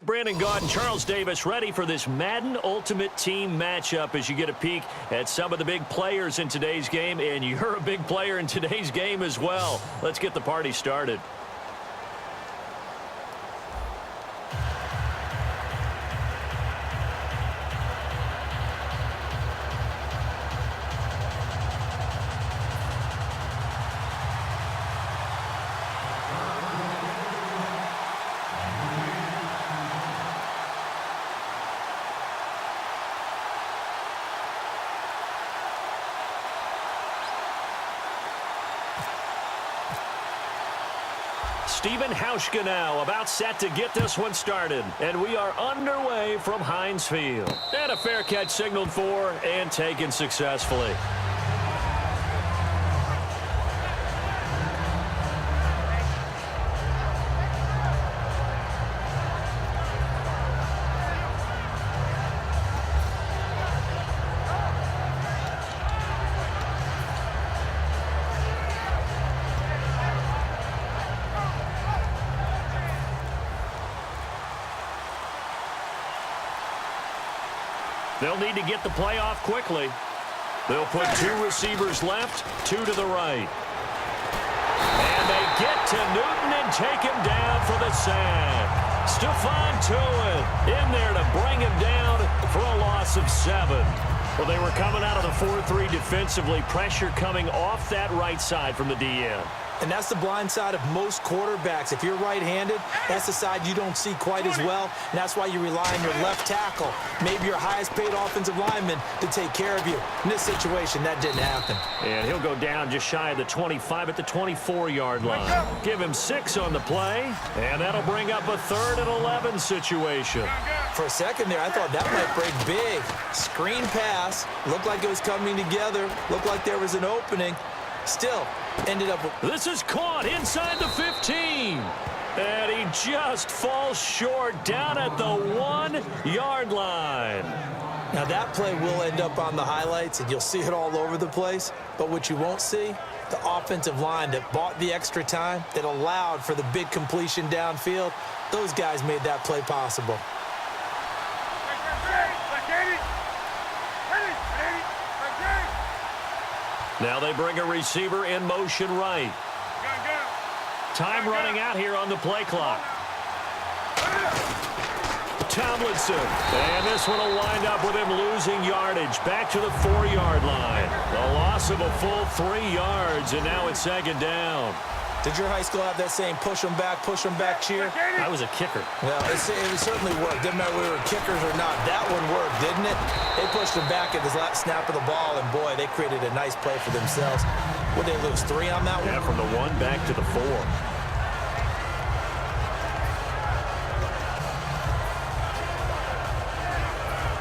Brandon Gaud and Charles Davis ready for this Madden Ultimate Team matchup as you get a peek at some of the big players in today's game, and you're a big player in today's game as well. Let's get the party started. Steven Hauschka now about set to get this one started. And we are underway from Heinz Field. And a fair catch signaled for and taken successfully. They'll need to get the play off quickly. They'll put two receivers left, two to the right. And they get to Newton and take him down for the sack. Stephon Tuitt in there to bring him down for a loss of 7. Well, they were coming out of the 4-3 defensively. Pressure coming off that right side from the DN. And that's the blind side of most quarterbacks. If you're right-handed, that's the side you don't see quite as well. And that's why you rely on your left tackle, maybe your highest-paid offensive lineman, to take care of you. In this situation, that didn't happen. And he'll go down just shy of the 25 at the 24-yard line. Give him 6 on the play, and that'll bring up a 3rd and 11 situation. For a second there, I thought that might break big. Screen pass. Looked like it was coming together. Looked like there was an opening. Still, ended up with... This is caught inside the 15. And he just falls short down at the 1-yard line. Now, that play will end up on the highlights, and you'll see it all over the place. But what you won't see, the offensive line that bought the extra time, that allowed for the big completion downfield, those guys made that play possible. Now they bring a receiver in motion right. Time running out here on the play clock. Tomlinson. And this one will wind up with him losing yardage back to the 4-yard line. A loss of a full 3 yards, and now it's 2nd down. Did your high school have that same push them back cheer? I was a kicker. Well, it certainly worked. Didn't matter whether we were kickers or not. That one worked, didn't it? They pushed him back at the last snap of the ball, and boy, they created a nice play for themselves. Would they lose 3 on that one? Yeah, from the 1 back to the 4.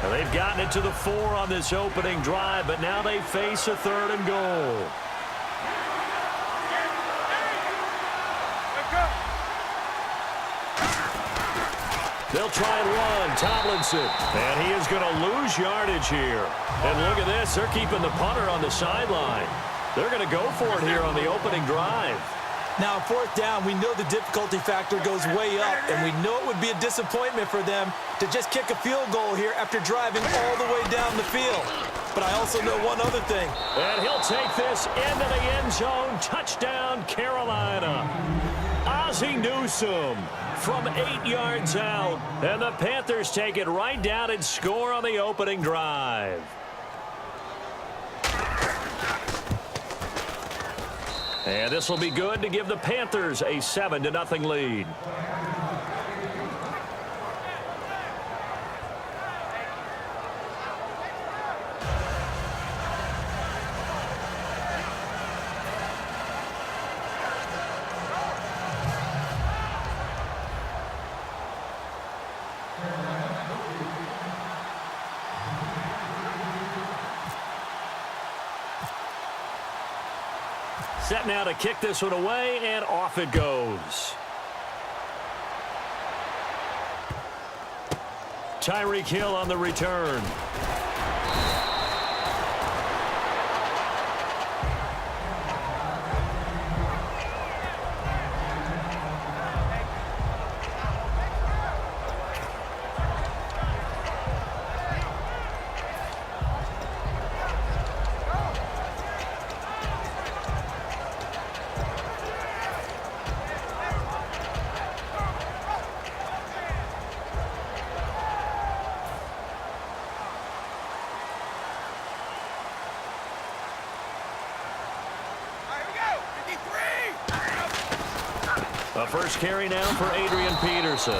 Now they've gotten it to the 4 on this opening drive, but now they face a 3rd and goal. They'll try and run. Tomlinson. And he is going to lose yardage here. And look at this. They're keeping the punter on the sideline. They're going to go for it here on the opening drive. Now, 4th down, we know the difficulty factor goes way up, and we know it would be a disappointment for them to just kick a field goal here after driving all the way down the field. But I also know one other thing. And he'll take this into the end zone. Touchdown, Carolina. Ozzie Newsome from 8 yards out. And the Panthers take it right down and score on the opening drive. And this will be good to give the Panthers a 7-0 lead. Set now to kick this one away, and off it goes. Tyreek Hill on the return. The first carry now for Adrian Peterson.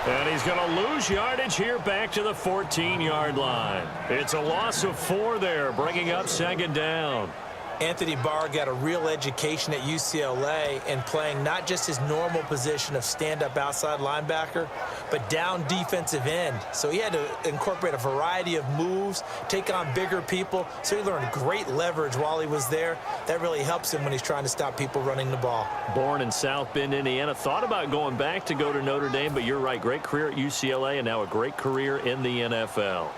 And he's going to lose yardage here back to the 14-yard line. It's a loss of 4 there, bringing up second down. Anthony Barr got a real education at UCLA and playing not just his normal position of stand-up outside linebacker, but down defensive end. So he had to incorporate a variety of moves, take on bigger people. So he learned great leverage while he was there. That really helps him when he's trying to stop people running the ball. Born in South Bend, Indiana. Thought about going back to go to Notre Dame, but you're right. Great career at UCLA and now a great career in the NFL.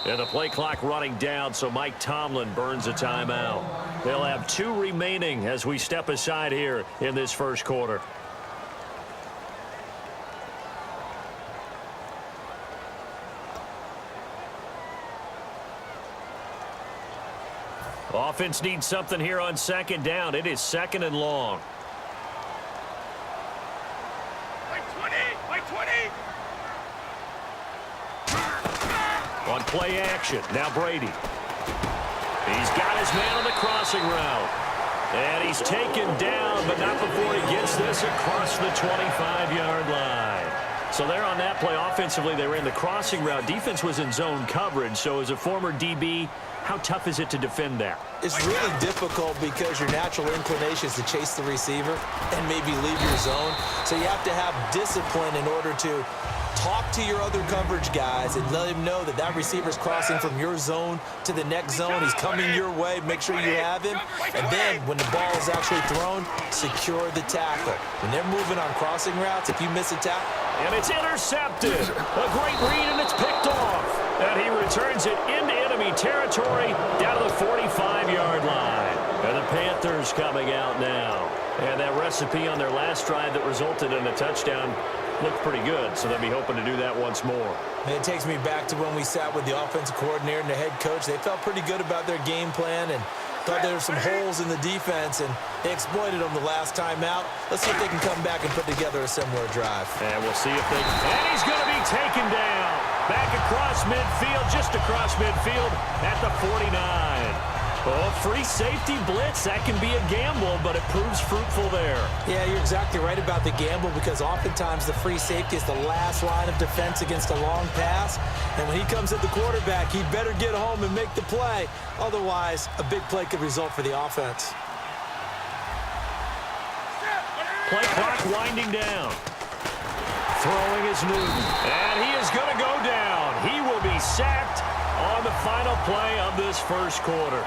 And the play clock running down, so Mike Tomlin burns a timeout. They'll have 2 remaining as we step aside here in this first quarter. Offense needs something here on second down. It is second and long. On play action, now Brady. He's got his man on the crossing route. And he's taken down, but not before he gets this across the 25-yard line. So there on that play, offensively, they ran the crossing route. Defense was in zone coverage, so as a former DB, how tough is it to defend that? It's really difficult because your natural inclination is to chase the receiver and maybe leave your zone. So you have to have discipline in order to talk to your other coverage guys and let him know that that receiver's crossing from your zone to the next zone. He's coming your way. Make sure you have him. And then when the ball is actually thrown, secure the tackle. When they're moving on crossing routes, if you miss a tackle. And it's intercepted. A great read, and it's picked off. And he returns it into enemy territory down to the 45-yard line. And the Panthers coming out now. And that recipe on their last drive that resulted in a touchdown looked pretty good, so they'll be hoping to do that once more. And it takes me back to when we sat with the offensive coordinator and the head coach. They felt pretty good about their game plan and thought there were some holes in the defense, and they exploited them the last time out. Let's see if they can come back and put together a similar drive. And we'll see if they can. And he's going to be taken down. Back across midfield, just across midfield at the 49. Oh, free safety blitz, that can be a gamble, but it proves fruitful there. Yeah, you're exactly right about the gamble because oftentimes the free safety is the last line of defense against a long pass. And when he comes at the quarterback, he better get home and make the play. Otherwise, a big play could result for the offense. Play clock winding down. Throwing is Newton. And he is going to go down. He will be sacked on the final play of this first quarter.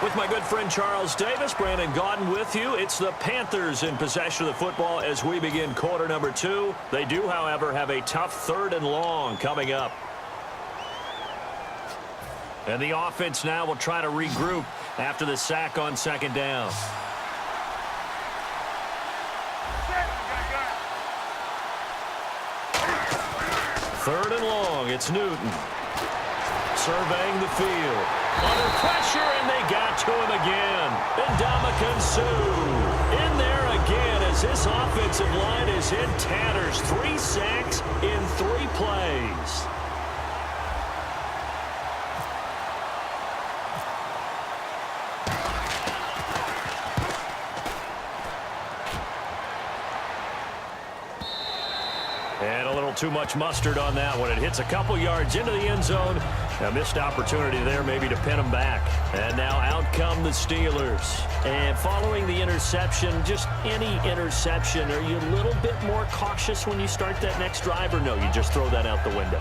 With my good friend Charles Davis, Brandon Gaudin with you. It's the Panthers in possession of the football as we begin quarter number 2. They do, however, have a tough 3rd and long coming up. And the offense now will try to regroup after the sack on second down. Third and long, it's Newton. Surveying the field. Under pressure, and they got to him again. Ndamukong Suh in there again as this offensive line is in tatters. 3 sacks in 3 plays. And a little too much mustard on that one. It hits a couple yards into the end zone. A missed opportunity there maybe to pin them back. And now out come the Steelers. And following the interception, just any interception, are you a little bit more cautious when you start that next drive, or no, you just throw that out the window?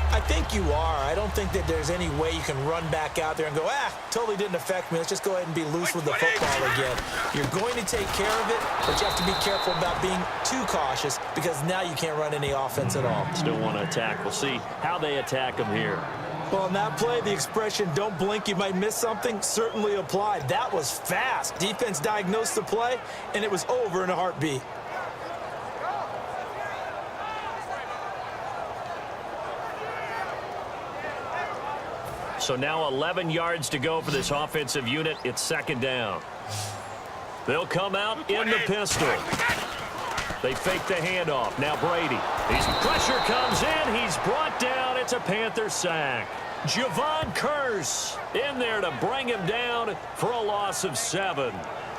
I think you are. I don't think that there's any way you can run back out there and go, totally didn't affect me. Let's just go ahead and be loose with the football again. You're going to take care of it, but you have to be careful about being too cautious because now you can't run any offense at all. Still want to attack. We'll see how they attack them here. Well, on that play, the expression, don't blink, you might miss something, certainly applied. That was fast. Defense diagnosed the play, and it was over in a heartbeat. So now 11 yards to go for this offensive unit. It's second down. They'll come out in the pistol. They fake the handoff. Now Brady. Pressure comes in. He's brought down. It's a Panther sack. Javon Curse in there to bring him down for a loss of 7.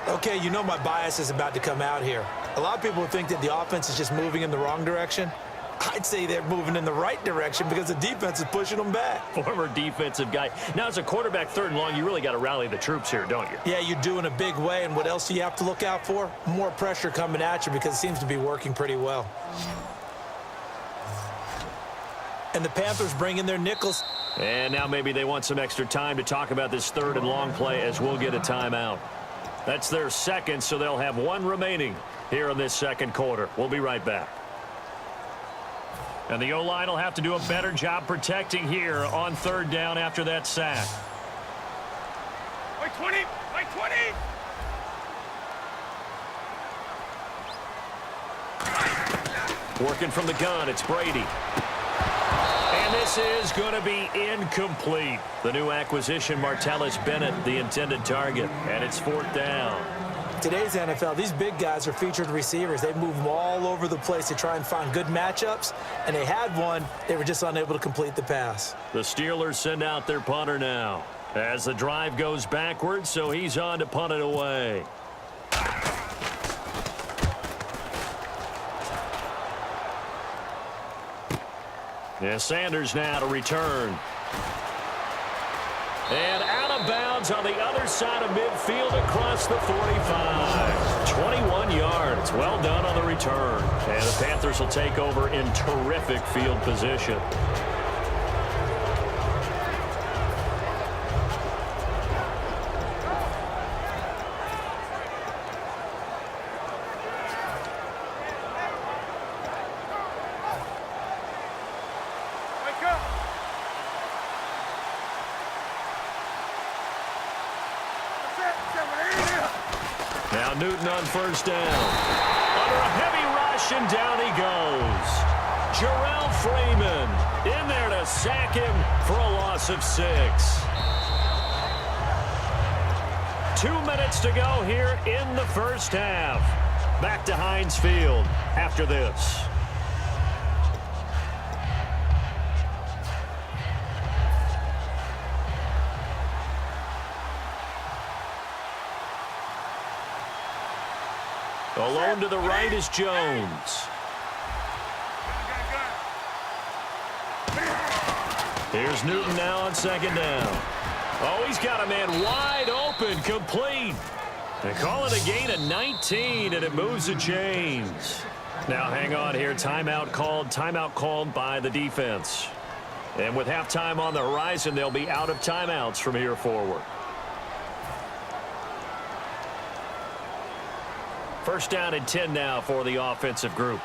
Okay, you know my bias is about to come out here. A lot of people think that the offense is just moving in the wrong direction. I'd say they're moving in the right direction because the defense is pushing them back. Former defensive guy. Now, as a quarterback, 3rd and long, you really got to rally the troops here, don't you? Yeah, you do in a big way. And what else do you have to look out for? More pressure coming at you because it seems to be working pretty well. And the Panthers bring in their nickels. And now maybe they want some extra time to talk about this 3rd and long play as we'll get a timeout. That's their second, so they'll have 1 remaining here in this 2nd quarter. We'll be right back. And the O-line will have to do a better job protecting here on 3rd down after that sack. By 20! By 20! Working from the gun, it's Brady. And this is going to be incomplete. The new acquisition, Martellus Bennett, the intended target. And it's 4th down. Today's NFL, these big guys are featured receivers. They move them all over the place to try and find good matchups, and they had one. They were just unable to complete the pass. The Steelers send out their punter now as the drive goes backwards, so he's on to punt it away. Yeah, Sanders now to return. And out of bounds on the other side of midfield across the 45. 21 yards. Well done on the return. And the Panthers will take over in terrific field position. Now Newton on 1st down. Under a heavy rush, and down he goes. Jarrell Freeman in there to sack him for a loss of 6. 2 minutes to go here in the 1st half. Back to Heinz Field after this. Alone to the right is Jones. Here's Newton now on 2nd down. Oh, he's got a man wide open, complete. They call it a gain of 19, and it moves the chains. Now hang on here. Timeout called by the defense. And with halftime on the horizon, they'll be out of timeouts from here forward. 1st down and 10 now for the offensive group.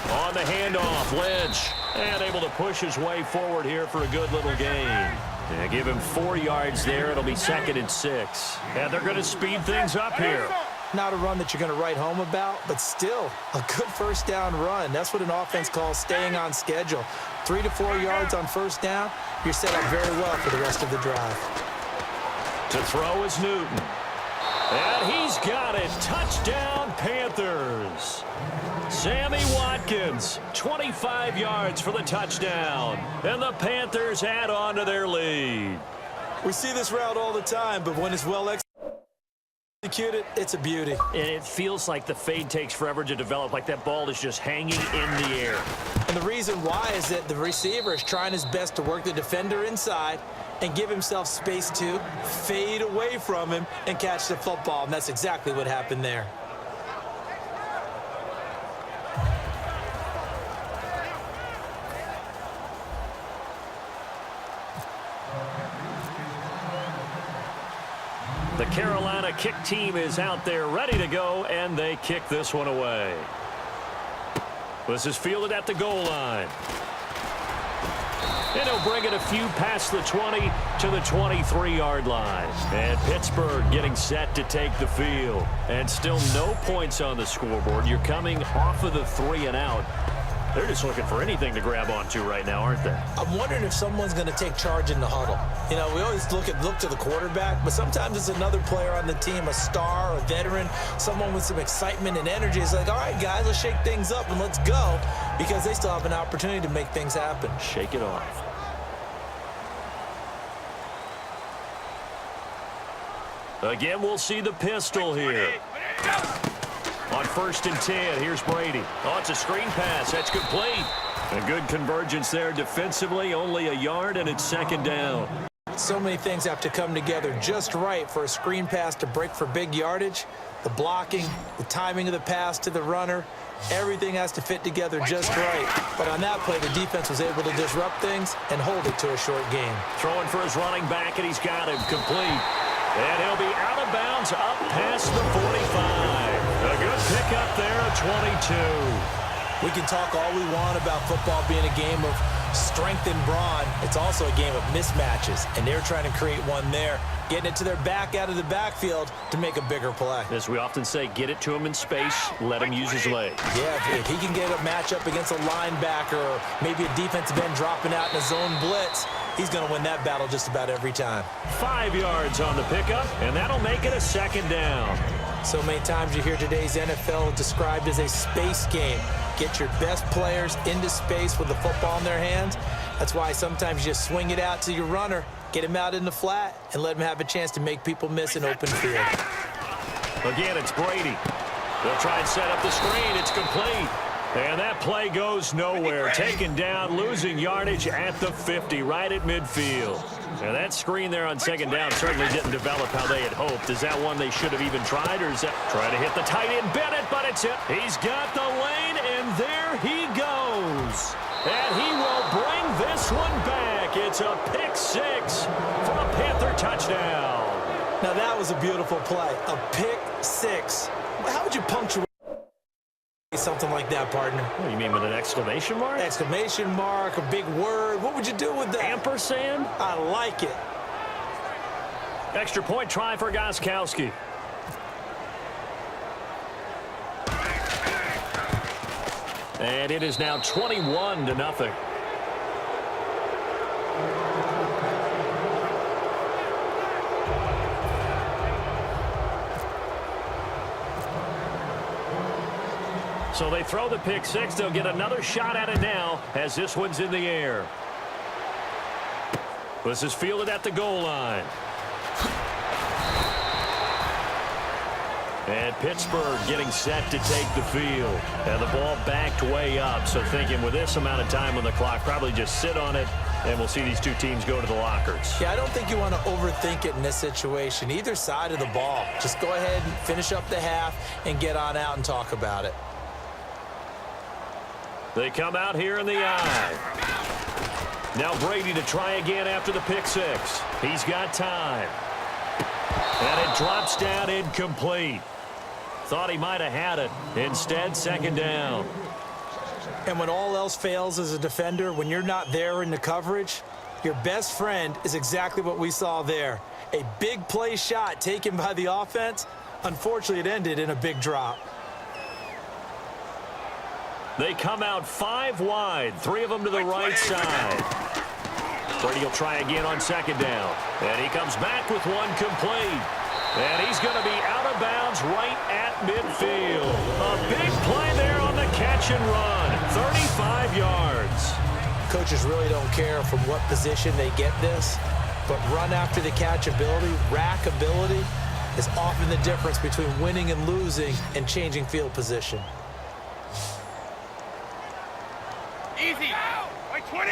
On the handoff, Lynch. And able to push his way forward here for a good little gain. And give him 4 yards there. It'll be 2nd and 6. And they're going to speed things up here. Not a run that you're going to write home about, but still a good 1st down run. That's what an offense calls staying on schedule. 3 to 4 yards on 1st down, you're set up very well for the rest of the drive. To throw is Newton. And he's got it. Touchdown, Panthers. Sammy Watkins, 25 yards for the touchdown. And the Panthers add on to their lead. We see this route all the time, but when it's well executed, it's a beauty. And it feels like the fade takes forever to develop, like that ball is just hanging in the air. And the reason why is that the receiver is trying his best to work the defender inside and give himself space to fade away from him and catch the football. And that's exactly what happened there. The Carolina kick team is out there ready to go, and they kick this one away. This is fielded at the goal line. And he'll bring it a few past the 20 to the 23-yard line. And Pittsburgh getting set to take the field. And still no points on the scoreboard. You're coming off of the 3 and out. They're just looking for anything to grab onto right now, aren't they? I'm wondering if someone's going to take charge in the huddle. You know, we always look to the quarterback, but sometimes it's another player on the team, a star, a veteran, someone with some excitement and energy. It's like, all right, guys, let's shake things up and let's go, because they still have an opportunity to make things happen. Shake it off. Again, we'll see the pistol here. On 1st and 10, here's Brady. Oh, it's a screen pass. That's complete. A good convergence there defensively, only a yard, and it's 2nd down. So many things have to come together just right for a screen pass to break for big yardage. The blocking, the timing of the pass to the runner, everything has to fit together just right. But on that play, the defense was able to disrupt things and hold it to a short game. Throwing for his running back, and he's got him complete. And he'll be out of bounds up past the 45. A good pickup there at 22. We can talk all we want about football being a game of strength and brawn. It's also a game of mismatches, and they're trying to create one there, getting it to their back out of the backfield to make a bigger play. As we often say, get it to him in space, let him use his legs. Yeah, if he can get a matchup against a linebacker or maybe a defensive end dropping out in a zone blitz, he's going to win that battle just about every time. 5 yards on the pickup, and that'll make it a 2nd down. So many times you hear today's NFL described as a space game. Get your best players into space with the football in their hands. That's why sometimes you just swing it out to your runner, get him out in the flat, and let him have a chance to make people miss an open field. Again, it's Brady. They'll try and set up the screen. It's complete. And that play goes nowhere. Taken down, losing yardage at the 50, right at midfield. And that screen there on 2nd down certainly didn't develop how they had hoped. Is that one they should have even tried, or is that try to hit the tight end Bennett, but it's it. He's got the lane, and there he goes. And he will bring this one back. It's a pick 6 for a Panther touchdown. Now that was a beautiful play, a pick 6. How would you punctuate something like that, partner? What, you mean with an exclamation mark? Exclamation mark, a big word. What would you do with that? Ampersand? I like it. Extra point try for Gostkowski. And it is now 21-0. So they throw the pick 6. They'll get another shot at it now as this one's in the air. This is fielded at the goal line. And Pittsburgh getting set to take the field. And the ball backed way up. So thinking with this amount of time on the clock, probably just sit on it, and we'll see these two teams go to the lockers. Yeah, I don't think you want to overthink it in this situation. Either side of the ball. Just go ahead and finish up the half and get on out and talk about it. They come out here in the eye. Now Brady to try again after the pick 6. He's got time. And it drops down incomplete. Thought he might have had it. Instead, 2nd down. And when all else fails as a defender, when you're not there in the coverage, your best friend is exactly what we saw there. A big play shot taken by the offense. Unfortunately, it ended in a big drop. They come out 5 wide, 3 of them to the right side. Brady will try again on 2nd down. And he comes back with one complete. And he's going to be out of bounds right at midfield. A big play there on the catch and run. 35 yards. Coaches really don't care from what position they get this, but run after the catch ability, rack ability, is often the difference between winning and losing and changing field position. Easy. White 20.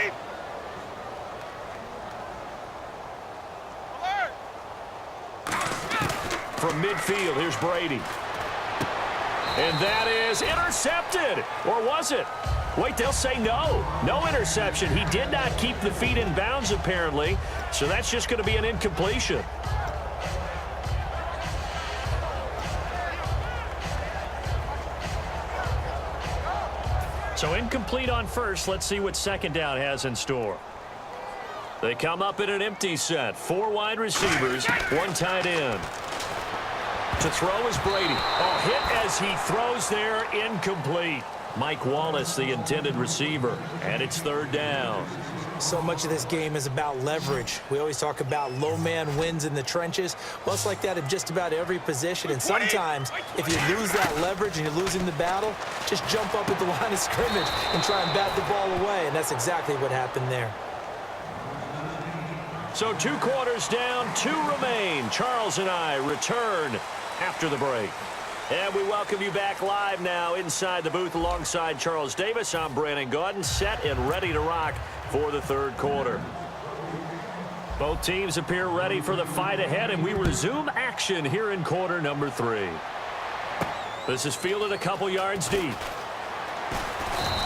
From midfield, here's Brady. And that is intercepted. Or was it? Wait, they'll say no. No interception. He did not keep the feet in bounds, apparently. So that's just going to be an incompletion. So incomplete on first. Let's see what 2nd down has in store. They come up in an empty set. 4 wide receivers, 1 tight end. To throw is Brady. Oh, hit as he throws there, incomplete. Mike Wallace, the intended receiver, and it's 3rd down. So much of this game is about leverage. We always talk about low man wins in the trenches. Well, it's like that in just about every position. And sometimes, if you lose that leverage and you're losing the battle, just jump up at the line of scrimmage and try and bat the ball away. And that's exactly what happened there. So 2 quarters down, 2 remain. Charles and I return after the break. And we welcome you back live now inside the booth alongside Charles Davis. I'm Brandon Gaudin, set and ready to rock for the 3rd quarter. Both teams appear ready for the fight ahead, and we resume action here in quarter number 3. This is fielded a couple yards deep.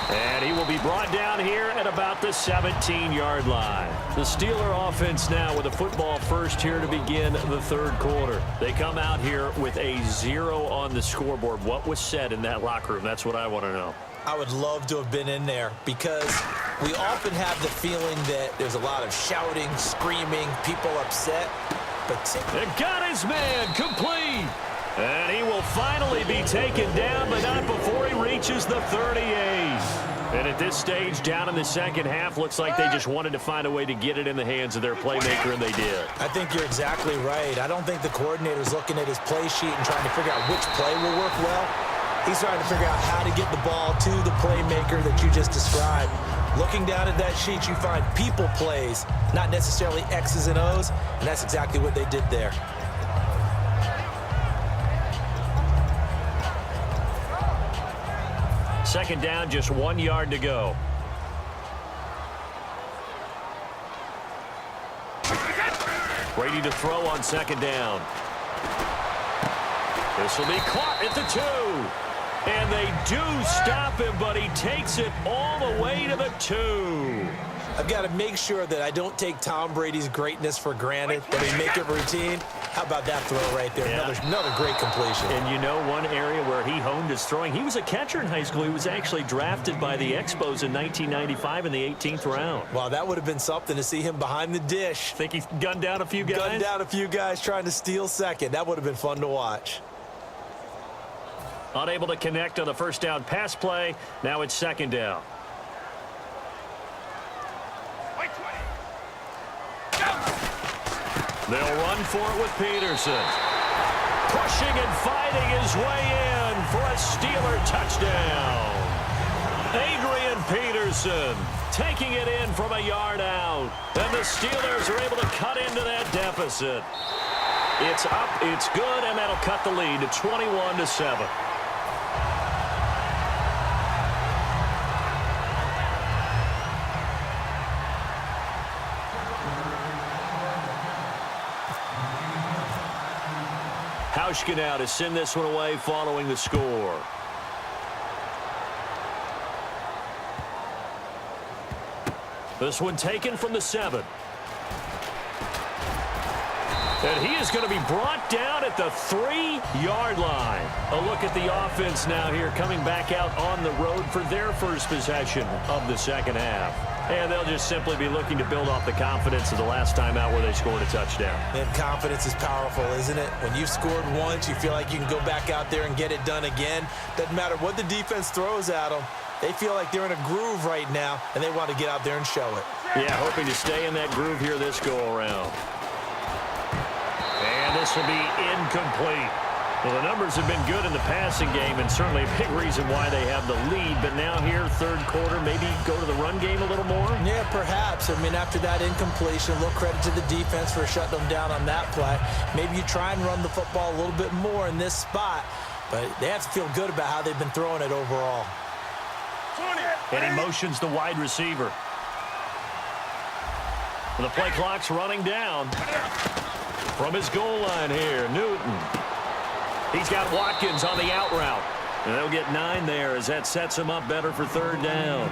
And he will be brought down here at about the 17-yard line. The Steeler offense now with a football first here to begin the 3rd quarter. They come out here with a 0 on the scoreboard. What was said in that locker room? That's what I want to know. I would love to have been in there because we often have the feeling that there's a lot of shouting, screaming, people upset. But got his man complete. And he will finally be taken down, but not before he reaches the 38. And at this stage, down in the second half, looks like they just wanted to find a way to get it in the hands of their playmaker, and they did. I think you're exactly right. I don't think the coordinator's looking at his play sheet and trying to figure out which play will work well. He's trying to figure out how to get the ball to the playmaker that you just described. Looking down at that sheet, you find people plays, not necessarily X's and O's, and that's exactly what they did there. Second down, just 1 yard to go. Brady to throw on second down. This will be caught at the 2. And they do stop him, but he takes it all the way to the 2. I've got to make sure that I don't take Tom Brady's greatness for granted, that we make it routine. How about that throw right there? Yeah. Another great completion. And you know one area where he honed his throwing? He was a catcher in high school. He was actually drafted by the Expos in 1995 in the 18th round. Wow, that would have been something to see him behind the dish. Think he gunned down a few guys? Gunned down a few guys trying to steal second. That would have been fun to watch. Unable to connect on the first down pass play. Now it's second down. They'll run for it with Peterson. Pushing and fighting his way in for a Steeler touchdown. Adrian Peterson taking it in from a yard out. And the Steelers are able to cut into that deficit. It's up, it's good, and that'll cut the lead to 21-7. Hauschka now to send this one away following the score. This one taken from the 7. And he is going to be brought down at the 3-yard line. A look at the offense now here coming back out on the road for their first possession of the second half. And they'll just simply be looking to build off the confidence of the last time out where they scored a touchdown. And confidence is powerful, isn't it? When you've scored once, you feel like you can go back out there and get it done again. Doesn't matter what the defense throws at them. They feel like they're in a groove right now, and they want to get out there and show it. Yeah, hoping to stay in that groove here this go-around. And this will be incomplete. Well, the numbers have been good in the passing game, and certainly a big reason why they have the lead. But now here, third quarter, maybe go to the run game a little more? Yeah, perhaps. I mean, after that incompletion, a little credit to the defense for shutting them down on that play. Maybe you try and run the football a little bit more in this spot, but they have to feel good about how they've been throwing it overall. And he motions the wide receiver. The play clock's running down. From his goal line here, Newton. He's got Watkins on the out route. And they'll get 9 there as that sets him up better for third down.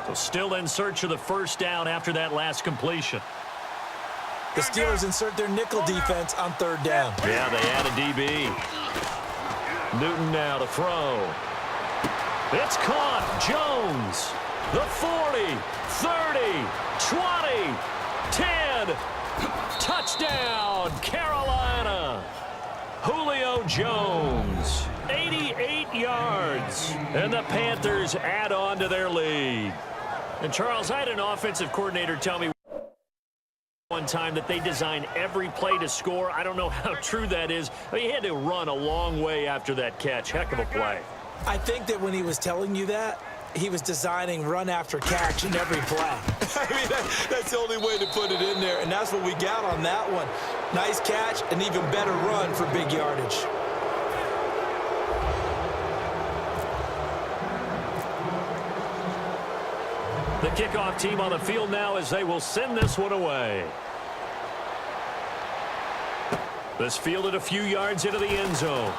So still in search of the first down after that last completion. The Steelers insert their nickel defense on third down. Yeah, they add a DB. Newton now to throw. It's caught. Jones. The 40, 30, 20, 10. Touchdown, Carolina. Julio Jones, 88 yards. And the Panthers add on to their lead. And, Charles, I had an offensive coordinator tell me one time that they design every play to score. I don't know how true that is. I mean, he had to run a long way after that catch. Heck of a play. I think that when he was telling you that, he was designing run after catch in every play. I mean, that's the only way to put it in there, and that's what we got on that one. Nice catch, an even better run for big yardage. The kickoff team on the field now as they will send this one away. This fielded a few yards into the end zone.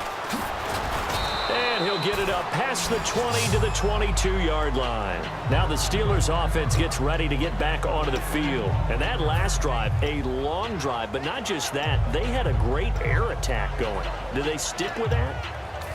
And he'll get it up past the 20 to the 22-yard line. Now the Steelers offense gets ready to get back onto the field. And that last drive, a long drive, but not just that, they had a great air attack going. Do they stick with that?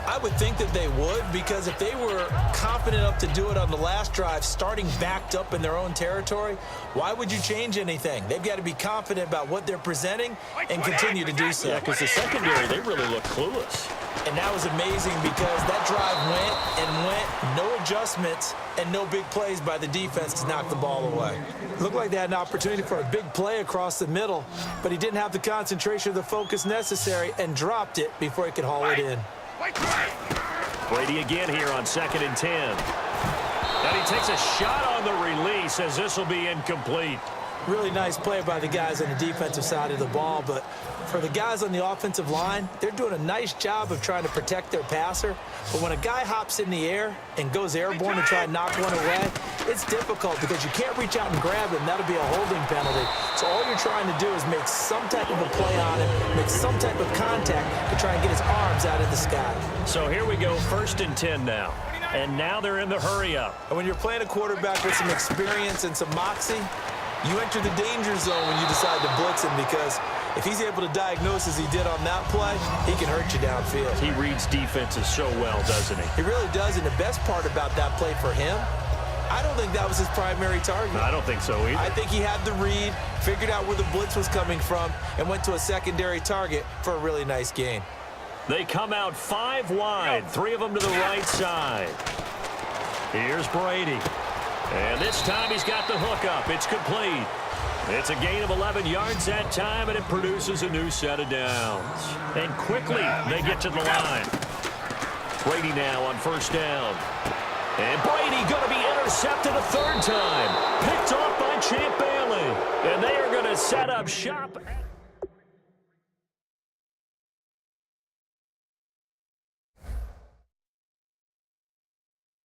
I would think that they would, because if they were confident enough to do it on the last drive, starting backed up in their own territory, why would you change anything? They've got to be confident about what they're presenting and continue to do so. Yeah, because the secondary, they really look clueless. And that was amazing because that drive went, no adjustments, and no big plays by the defense to knock the ball away. Looked like they had an opportunity for a big play across the middle, but he didn't have the concentration or the focus necessary and dropped it before he could haul it in. Brady again here on 2nd and 10. And he takes a shot on the release as this will be incomplete. Really nice play by the guys on the defensive side of the ball, but for the guys on the offensive line, they're doing a nice job of trying to protect their passer. But when a guy hops in the air and goes airborne to try and knock one away, it's difficult because you can't reach out and grab him. That'll be a holding penalty. So all you're trying to do is make some type of a play on him, make some type of contact to try and get his arms out of the sky. So here we go, 1st and 10 now. And now they're in the hurry up. And when you're playing a quarterback with some experience and some moxie, you enter the danger zone when you decide to blitz him, because if he's able to diagnose as he did on that play, he can hurt you downfield. He reads defenses so well, doesn't he? He really does, and the best part about that play for him, I don't think that was his primary target. I don't think so either. I think he had the read, figured out where the blitz was coming from, and went to a secondary target for a really nice gain. They come out 5 wide, 3 of them to the right side. Here's Brady. And this time he's got the hook up. It's complete. It's a gain of 11 yards that time, and it produces a new set of downs. And quickly they get to the line. Brady now on 1st down. And Brady going to be intercepted a 3rd time. Picked off by Champ Bailey. And they are going to set up shop.